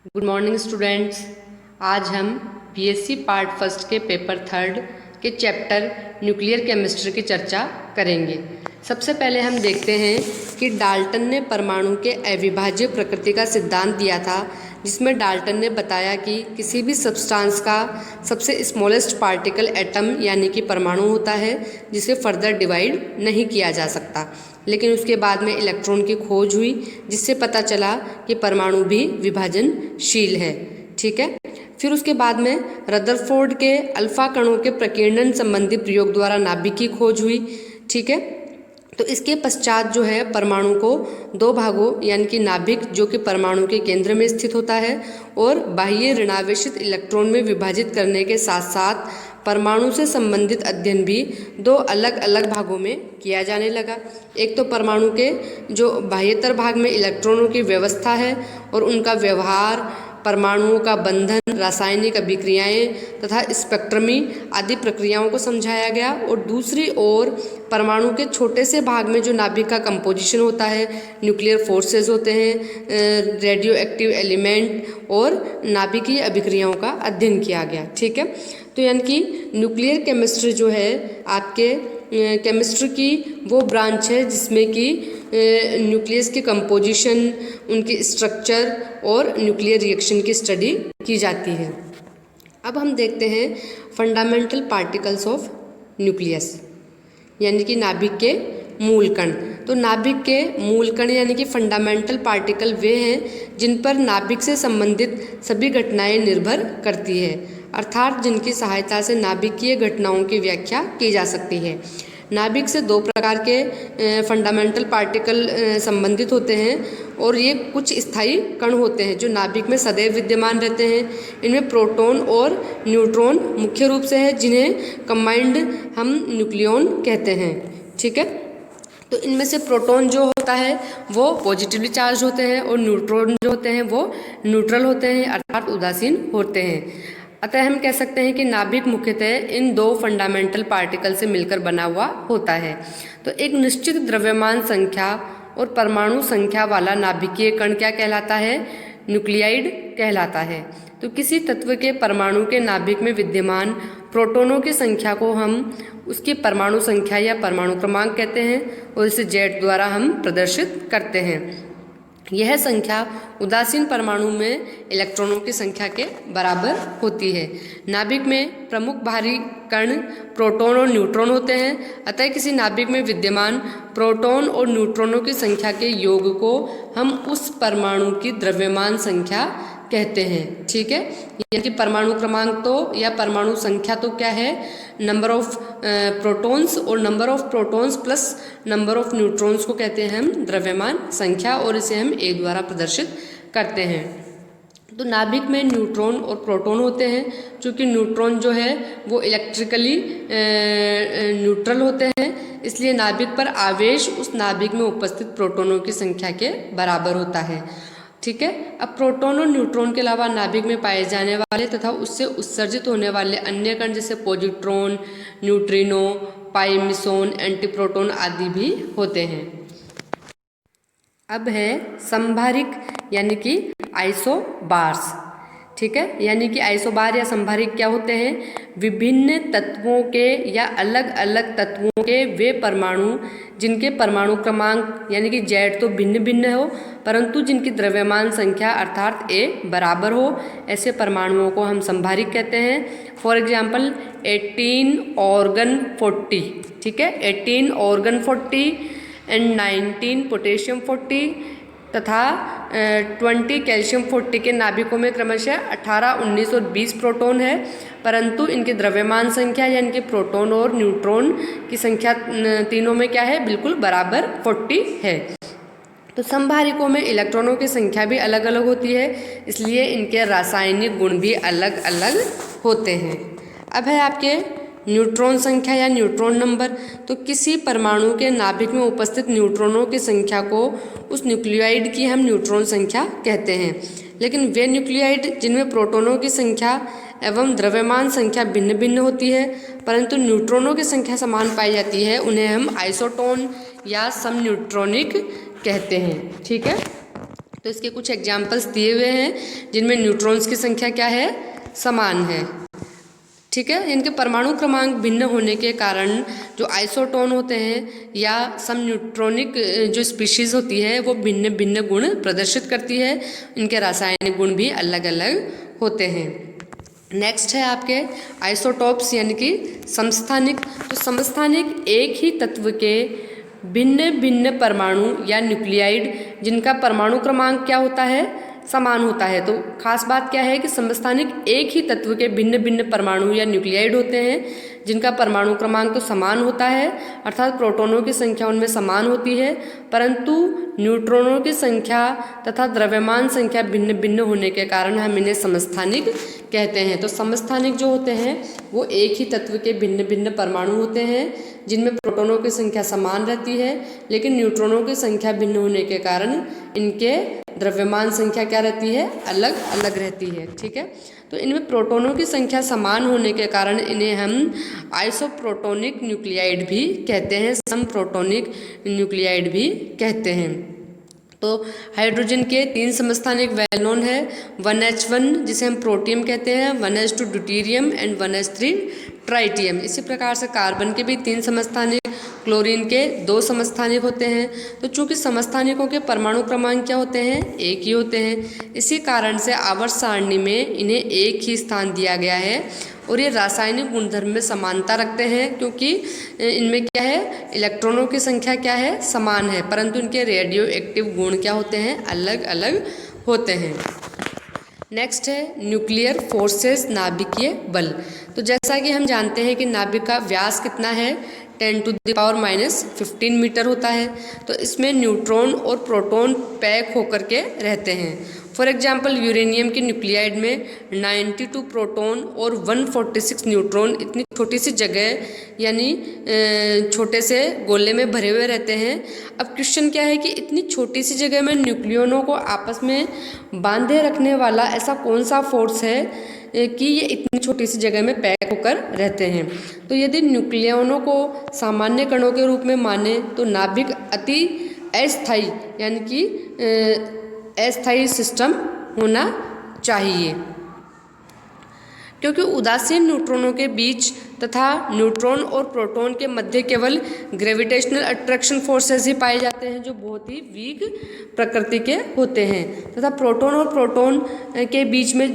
Good morning students. आज हम BSc part first के पेपर थर्ड के चैप्टर न्यूक्लियर केमिस्ट्री की चर्चा करेंगे। सबसे पहले हम देखते हैं कि डाल्टन ने परमाणु के अविभाज्य प्रकृति का सिद्धांत दिया था, जिसमें डाल्टन ने बताया कि किसी भी सब्सटेंस का सबसे स्मॉलेस्ट पार्टिकल एटम यानी कि परमाणु होता है, जिसे फर्दर डिवाइड नहीं किया जा सकता। लेकिन उसके बाद में इलेक्ट्रॉन की खोज हुई, जिससे पता चला कि परमाणु भी विभाजनशील है। ठीक है। फिर उसके बाद में रदरफोर्ड के अल्फा कणों के प्रकीर्णन संबंधी प्रयोग द्वारा नाभिक की खोज हुई। ठीक है। तो इसके पश्चात जो है परमाणु को दो भागों यानी कि नाभिक, जो कि परमाणु के केंद्र में स्थित होता है, और बाह्य ऋणावेशित इलेक्ट्रॉन में विभाजित करने के साथ साथ परमाणु से संबंधित अध्ययन भी दो अलग अलग भागों में किया जाने लगा। एक तो परमाणु के जो बाह्यतर भाग में इलेक्ट्रॉनों की व्यवस्था है और उनका व्यवहार, परमाणुओं का बंधन, रासायनिक अभिक्रियाएं तथा स्पेक्ट्रमी आदि प्रक्रियाओं को समझाया गया। और दूसरी ओर परमाणु के छोटे से भाग में जो नाभिक का कंपोजिशन होता है, न्यूक्लियर फोर्सेस होते हैं, रेडियो एक्टिव एलिमेंट और नाभिकीय अभिक्रियाओं का अध्ययन किया गया। ठीक है। तो यानी कि न्यूक्लियर केमिस्ट्री जो है आपके केमिस्ट्री की वो ब्रांच है जिसमें कि न्यूक्लियस की कंपोजिशन, उनकी स्ट्रक्चर और न्यूक्लियर रिएक्शन की स्टडी की जाती है। अब हम देखते हैं फंडामेंटल पार्टिकल्स ऑफ न्यूक्लियस यानी कि नाभिक के मूल कण। तो नाभिक के मूल कण यानी कि फंडामेंटल पार्टिकल वे हैं जिन पर नाभिक से संबंधित सभी घटनाएं निर्भर करती है, अर्थात जिनकी सहायता से नाभिकीय घटनाओं की व्याख्या की जा सकती है। नाभिक से दो प्रकार के फंडामेंटल पार्टिकल संबंधित होते हैं और ये कुछ स्थायी कण होते हैं जो नाभिक में सदैव विद्यमान रहते हैं। इनमें प्रोटॉन और न्यूट्रॉन मुख्य रूप से है, जिन्हें कंबाइंड हम न्यूक्लियॉन कहते हैं। ठीक है। तो इनमें से प्रोटॉन जो होता है वो पॉजिटिवली चार्ज होते हैं और न्यूट्रॉन जो होते हैं वो न्यूट्रल होते हैं, अर्थात उदासीन होते हैं। अतः हम कह सकते हैं कि नाभिक मुख्यतः इन दो फंडामेंटल पार्टिकल से मिलकर बना हुआ होता है। तो एक निश्चित द्रव्यमान संख्या और परमाणु संख्या वाला नाभिकीय कण क्या कहलाता है? न्यूक्लियाइड कहलाता है। तो किसी तत्व के परमाणु के नाभिक में विद्यमान प्रोटॉनों की संख्या को हम उसकी परमाणु संख्या या परमाणु क्रमांक कहते हैं और इसे जेड द्वारा हम प्रदर्शित करते हैं। यह संख्या उदासीन परमाणु में इलेक्ट्रॉनों की संख्या के बराबर होती है। नाभिक में प्रमुख भारी कण प्रोटॉन और न्यूट्रॉन होते हैं, अतः किसी नाभिक में विद्यमान प्रोटॉन और न्यूट्रॉनों की संख्या के योग को हम उस परमाणु की द्रव्यमान संख्या कहते हैं। ठीक है। यानी कि परमाणु क्रमांक तो या परमाणु संख्या तो क्या है? नंबर ऑफ प्रोटॉन्स, और number of protons plus number of neutrons को कहते हैं हम द्रव्यमान संख्या, और इसे हम ए द्वारा प्रदर्शित करते हैं। तो नाभिक में न्यूट्रॉन और प्रोटॉन होते हैं। चूँकि न्यूट्रॉन जो है वो इलेक्ट्रिकली न्यूट्रल होते हैं, इसलिए नाभिक पर आवेश उस नाभिक में उपस्थित प्रोटॉनों की संख्या के बराबर होता है। ठीक है। अब प्रोटॉन और न्यूट्रॉन के अलावा नाभिक में पाए जाने वाले तथा उससे उत्सर्जित होने वाले अन्य कण जैसे पॉजिट्रॉन, न्यूट्रिनो, पाई मिसोन, एंटीप्रोटॉन आदि भी होते हैं। अब है संभारिक यानी कि आइसोबार्स। ठीक है। यानी कि आइसोबार या संभारिक क्या होते हैं? विभिन्न तत्वों के या अलग अलग तत्वों के वे परमाणु जिनके परमाणु क्रमांक यानी कि जेड तो भिन्न भिन्न हो, परंतु जिनकी द्रव्यमान संख्या अर्थात ए बराबर हो, ऐसे परमाणुओं को हम संभारिक कहते हैं। For example 18 organ 40। ठीक है। 18 ऑर्गन 40 एंड 19 पोटेशियम 40 तथा 20 कैल्शियम 40 के नाभिकों में क्रमशः 18, 19 और 20 प्रोटॉन है, परंतु इनकी द्रव्यमान संख्या यानी कि प्रोटॉन और न्यूट्रॉन की संख्या तीनों में क्या है? बिल्कुल बराबर 40 है। तो संभारिकों में इलेक्ट्रॉनों की संख्या भी अलग अलग होती है, इसलिए इनके रासायनिक गुण भी अलग अलग होते हैं। अब है आपके न्यूट्रॉन संख्या या न्यूट्रॉन नंबर। तो किसी परमाणु के नाभिक में उपस्थित न्यूट्रॉनों की संख्या को उस न्यूक्लियोइड की हम न्यूट्रॉन संख्या कहते हैं। लेकिन वे न्यूक्लियोइड जिनमें प्रोटॉनों की संख्या एवं द्रव्यमान संख्या भिन्न भिन्न होती है, परंतु न्यूट्रॉनों की संख्या समान पाई जाती है, उन्हें हम आइसोटोन या समन्यूट्रॉनिक कहते हैं। ठीक है। तो इसके कुछ एग्जाम्पल्स दिए हुए हैं जिनमें न्यूट्रॉन्स की संख्या क्या है, समान है। ठीक है, इनके परमाणु क्रमांक भिन्न होने के कारण जो आइसोटोन होते हैं या सम न्यूट्रॉनिक जो स्पीशीज होती है वो भिन्न भिन्न गुण प्रदर्शित करती है। इनके रासायनिक गुण भी अलग अलग होते हैं। नेक्स्ट है आपके आइसोटोप्स यानी कि समस्थानिक। तो समस्थानिक एक ही तत्व के भिन्न भिन्न परमाणु या न्यूक्लियाइड जिनका परमाणु क्रमांक क्या होता है, समान होता है। तो खास बात क्या है कि समस्थानिक एक ही तत्व के भिन्न भिन्न परमाणु या न्यूक्लियाइड होते हैं जिनका परमाणु क्रमांक तो समान होता है, अर्थात प्रोटॉनों की संख्या उनमें समान होती है, परंतु न्यूट्रॉनों की संख्या तथा द्रव्यमान संख्या भिन्न भिन्न होने के कारण हम इन्हें समस्थानिक कहते हैं। तो समस्थानिक जो होते हैं वो एक ही तत्व के भिन्न भिन्न परमाणु होते हैं जिनमें प्रोटॉनों की संख्या समान रहती है, लेकिन न्यूट्रॉनों की संख्या भिन्न होने के कारण इनके द्रव्यमान संख्या क्या रहती है, अलग अलग रहती है। ठीक है, तो इनमें प्रोटॉनों की संख्या समान होने के कारण इन्हें हम आइसोप्रोटोनिक न्यूक्लियाइड भी कहते हैं, सम प्रोटोनिक न्यूक्लियाइड भी कहते हैं। तो हाइड्रोजन के 3 समस्थानिक वेल नोन है, 1H1 जिसे हम प्रोटियम कहते हैं, 1H2 deuterium and 1H3 tritium. इसी प्रकार से कार्बन के भी 3 समस्थानिक, क्लोरीन के 2 समस्थानिक होते हैं। तो चूंकि समस्थानिकों के परमाणु क्रमांक क्या होते हैं, एक ही होते हैं, इसी कारण से आवर्त सारणी में इन्हें एक ही स्थान दिया गया है। और ये रासायनिक गुणधर्म में समानता रखते हैं क्योंकि इनमें क्या है, इलेक्ट्रॉनों की संख्या क्या है, समान है, परंतु इनके रेडियो एक्टिव गुण क्या होते हैं, अलग अलग होते हैं। नेक्स्ट है न्यूक्लियर फोर्सेस, नाभिकीय बल। तो जैसा कि हम जानते हैं कि नाभिक का व्यास कितना है, 10⁻⁻15 मीटर होता है। तो इसमें न्यूट्रॉन और प्रोटॉन पैक होकर के रहते हैं। फॉर एग्जाम्पल यूरेनियम की न्यूक्लियाइड में 92 प्रोटॉन और 146 न्यूट्रॉन इतनी छोटी सी जगह यानी छोटे से गोले में भरे हुए रहते हैं। अब क्वेश्चन क्या है कि इतनी छोटी सी जगह में न्यूक्लियनों को आपस में बांधे रखने वाला ऐसा कौन सा फोर्स है कि ये इतनी छोटी सी जगह में पैक होकर रहते हैं। तो यदि न्यूक्लियनों को सामान्य कणों के रूप में माने तो नाभिक अति अस्थायी यानी कि अस्थायी सिस्टम होना चाहिए, क्योंकि उदासीन न्यूट्रॉनों के बीच तथा न्यूट्रॉन और प्रोटॉन के मध्य केवल ग्रेविटेशनल अट्रैक्शन फोर्सेस ही पाए जाते हैं जो बहुत ही वीक प्रकृति के होते हैं, तथा प्रोटॉन और प्रोटॉन के बीच में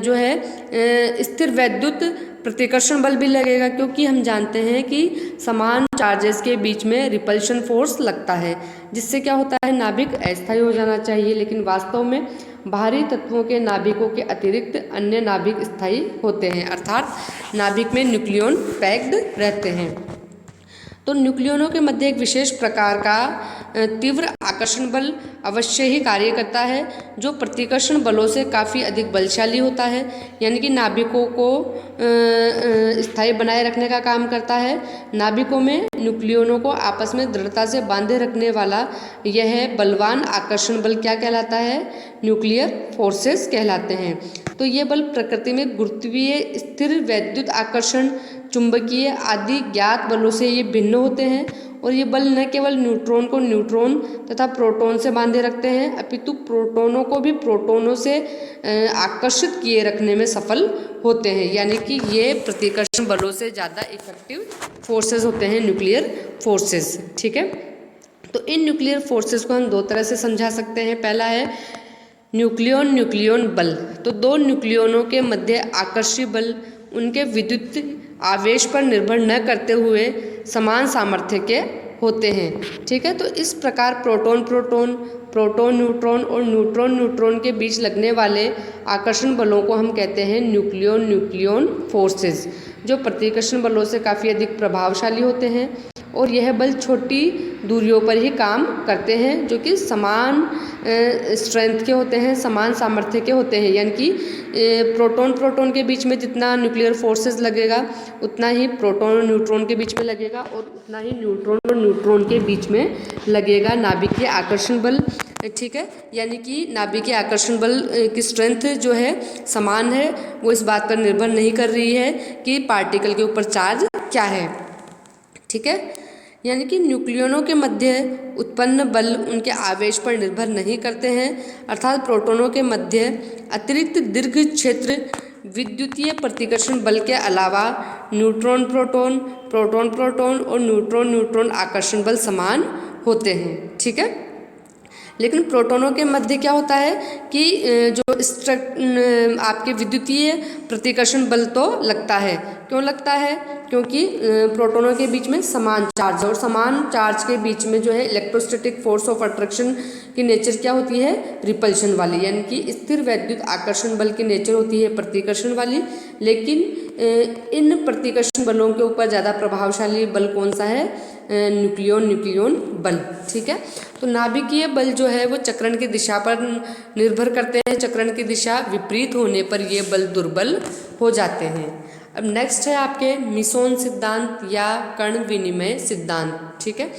जो है स्थिर वैद्युत प्रतिकर्षण बल भी लगेगा, क्योंकि हम जानते हैं कि समान चार्जेस के बीच में रिपल्शन फोर्स लगता है, जिससे क्या होता है, नाभिक अस्थायी हो जाना चाहिए। लेकिन वास्तव में बाहरी तत्वों के नाभिकों के अतिरिक्त अन्य नाभिक स्थायी होते हैं, अर्थात नाभिक में न्यूक्लियन पैक्ड रहते हैं। तो न्यूक्लियनों के मध्य एक विशेष प्रकार का तीव्र आकर्षण बल अवश्य ही कार्य करता है, जो प्रतिकर्षण बलों से काफ़ी अधिक बलशाली होता है, यानी कि नाभिकों को स्थायी बनाए रखने का काम करता है। नाभिकों में न्यूक्लियनों को आपस में दृढ़ता से बांधे रखने वाला यह बलवान आकर्षण बल क्या कहलाता है, न्यूक्लियर फोर्सेस कहलाते हैं। तो ये बल प्रकृति में गुरुत्वीय, स्थिर वैद्युत आकर्षण, चुंबकीय आदि ज्ञात बलों से ये भिन्न होते हैं, और ये बल न केवल न्यूट्रॉन को न्यूट्रॉन तथा प्रोटॉन से बांधे रखते हैं, अपितु प्रोटॉनों को भी प्रोटॉनों से आकर्षित किए रखने में सफल होते हैं, यानी कि ये प्रतिकर्षण बलों से ज़्यादा इफेक्टिव फोर्सेस होते हैं न्यूक्लियर फोर्सेस। ठीक है, तो इन न्यूक्लियर फोर्सेस को हम 2 तरह से समझा सकते हैं। पहला है न्यूक्लियन न्यूक्लियन बल। तो 2 न्यूक्लियनों के मध्य आकर्षी बल उनके विद्युत आवेश पर निर्भर न करते हुए समान सामर्थ्य के होते हैं। ठीक है, तो इस प्रकार प्रोटॉन प्रोटॉन, प्रोटॉन न्यूट्रॉन और न्यूट्रॉन न्यूट्रॉन के बीच लगने वाले आकर्षण बलों को हम कहते हैं न्यूक्लियन न्यूक्लियन फोर्सेस, जो प्रतिकर्षण बलों से काफ़ी अधिक प्रभावशाली होते हैं, और यह बल छोटी दूरियों पर ही काम करते हैं, जो कि समान स्ट्रेंथ के होते हैं, समान सामर्थ्य के होते हैं। यानी कि प्रोटॉन प्रोटॉन के बीच में जितना न्यूक्लियर फोर्सेस लगेगा उतना ही प्रोटॉन और न्यूट्रॉन के बीच में लगेगा, और उतना ही न्यूट्रॉन और न्यूट्रॉन के बीच में लगेगा नाभिकीय आकर्षण बल। ठीक है, यानी कि नाभिकीय आकर्षण बल की स्ट्रेंथ जो है समान है, वो इस बात पर निर्भर नहीं कर रही है कि पार्टिकल के ऊपर चार्ज क्या है। ठीक है, यानी कि न्यूक्लियनों के मध्य उत्पन्न बल उनके आवेश पर निर्भर नहीं करते हैं, अर्थात प्रोटॉनों के मध्य अतिरिक्त दीर्घ क्षेत्र विद्युतीय प्रतिकर्षण बल के अलावा न्यूट्रॉन प्रोटॉन, प्रोटॉन प्रोटॉन और न्यूट्रॉन न्यूट्रॉन आकर्षण बल समान होते हैं। ठीक है, लेकिन प्रोटॉनों के मध्य क्या होता है कि जो आपके विद्युतीय प्रतिकर्षण बल तो लगता है। क्यों लगता है? क्योंकि प्रोटॉनों के बीच में समान चार्ज है और समान चार्ज के बीच में जो है इलेक्ट्रोस्टैटिक फोर्स ऑफ अट्रैक्शन की नेचर क्या होती है? रिपल्शन वाली, यानी कि स्थिर वैद्युत आकर्षण बल की नेचर होती है प्रतिकर्षण वाली। लेकिन इन प्रतिकर्षण बलों के ऊपर ज़्यादा प्रभावशाली बल कौन सा है? न्यूक्लियन बल। ठीक है, तो नाभिकीय बल जो है वो चक्रण की दिशा पर निर्भर करते हैं। चक्रण की दिशा विपरीत होने पर ये बल दुर्बल हो जाते हैं। अब नेक्स्ट है आपके मिसोन सिद्धांत या कण विनिमय सिद्धांत। ठीक है,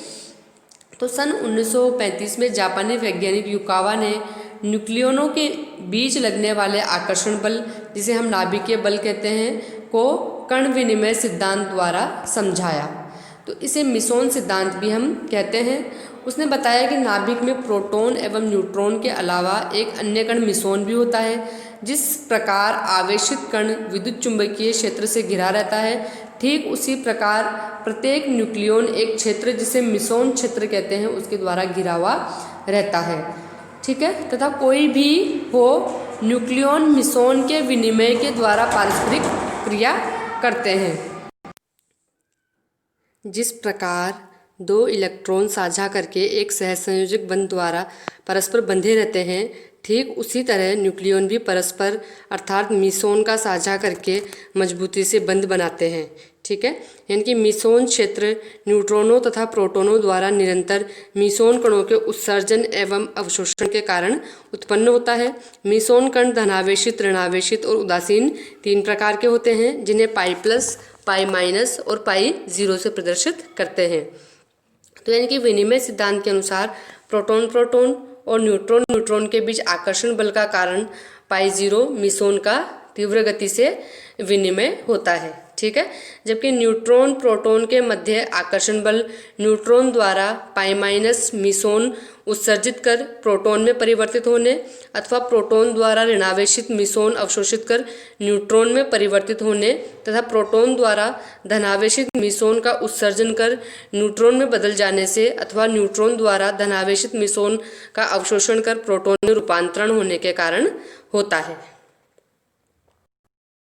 तो सन 1935 में जापानी वैज्ञानिक युकावा ने न्यूक्लियनों के बीच लगने वाले आकर्षण बल, जिसे हम नाभिकीय बल कहते हैं, को कण विनिमय सिद्धांत द्वारा समझाया। तो इसे मिसोन सिद्धांत भी हम कहते हैं। उसने बताया कि नाभिक में प्रोटॉन एवं न्यूट्रॉन के अलावा एक अन्य कण मिसोन भी होता है। जिस प्रकार आवेशित कण विद्युत चुंबकीय क्षेत्र से घिरा रहता है, ठीक उसी प्रकार प्रत्येक न्यूक्लियन एक क्षेत्र जिसे मिसोन क्षेत्र कहते हैं उसके द्वारा घिरा हुआ रहता है। ठीक है, तथा कोई भी हो न्यूक्लियन मिसोन के विनिमय के द्वारा पारस्परिक क्रिया करते हैं। जिस प्रकार दो इलेक्ट्रॉन साझा करके एक सहसंयोजक बंध द्वारा परस्पर बंधे रहते हैं, ठीक उसी तरह न्यूक्लियन भी परस्पर अर्थात मिसोन का साझा करके मजबूती से बंध बनाते हैं। ठीक है, यानी कि मिसोन क्षेत्र न्यूट्रॉनों तथा प्रोटॉनों द्वारा निरंतर मिसोन कणों के उत्सर्जन एवं अवशोषण के कारण उत्पन्न होता है। मिसोन कण धनावेशित, ऋणावेशित और उदासीन 3 प्रकार के होते हैं, जिन्हें पाई प्लस, पाई माइनस और पाई जीरो से प्रदर्शित करते हैं। तो यानी कि विनिमय सिद्धांत के अनुसार प्रोटॉन प्रोटॉन और न्यूट्रॉन न्यूट्रॉन के बीच आकर्षण बल का कारण पाई जीरो मिसोन का तीव्र गति से विनिमय होता है। ठीक है, जबकि न्यूट्रॉन प्रोटॉन के मध्य आकर्षण बल न्यूट्रॉन द्वारा पाई माइनस मिसोन उत्सर्जित कर प्रोटॉन में परिवर्तित होने अथवा प्रोटॉन द्वारा ऋणावेशित मिसोन अवशोषित कर न्यूट्रॉन में परिवर्तित होने तथा प्रोटॉन द्वारा धनावेशित मिसोन का उत्सर्जन कर न्यूट्रॉन में बदल जाने से अथवा न्यूट्रॉन द्वारा धनावेशित मिसोन का अवशोषण कर प्रोटॉन में रूपांतरण होने के कारण होता है।